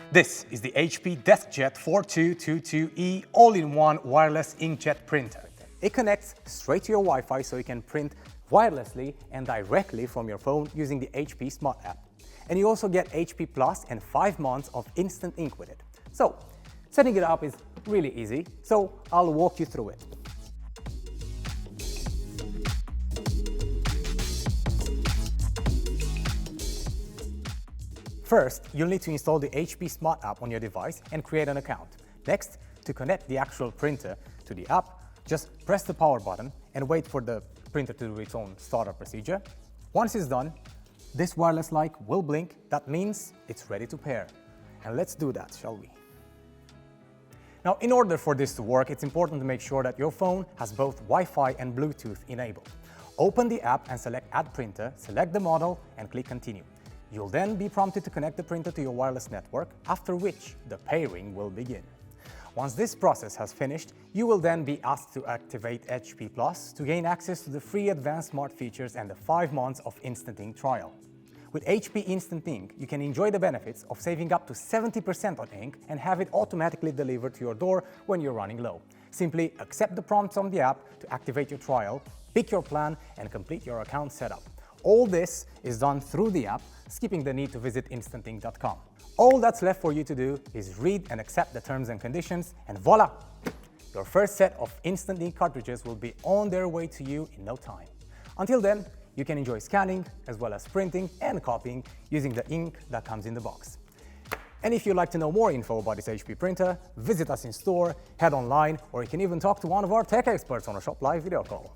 This is the HP DeskJet 4222E all-in-one wireless inkjet printer. It connects straight to your Wi-Fi so you can print wirelessly and directly from your phone using the HP Smart app. And you also get HP Plus and 5 months of instant ink with it. So, setting it up is really easy, so I'll walk you through it. First, you'll need to install the HP Smart app on your device and create an account. Next, to connect the actual printer to the app, just press the power button and wait for the printer to do its own startup procedure. Once it's done, this wireless light will blink. That means it's ready to pair. And let's do that, shall we? Now, in order for this to work, it's important to make sure that your phone has both Wi-Fi and Bluetooth enabled. Open the app and select Add Printer, select the model and click Continue. You'll then be prompted to connect the printer to your wireless network, after which the pairing will begin. Once this process has finished, you will then be asked to activate HP Plus to gain access to the free advanced smart features and the 5 months of Instant Ink trial. With HP Instant Ink, you can enjoy the benefits of saving up to 70% on ink and have it automatically delivered to your door when you're running low. Simply accept the prompts on the app to activate your trial, pick your plan, and complete your account setup. All this is done through the app, skipping the need to visit instantink.com. All that's left for you to do is read and accept the terms and conditions, and voila! Your first set of Instant Ink cartridges will be on their way to you in no time. Until then, you can enjoy scanning as well as printing and copying using the ink that comes in the box. And if you'd like to know more info about this HP printer, visit us in store, head online, or you can even talk to one of our tech experts on a Shop Live video call.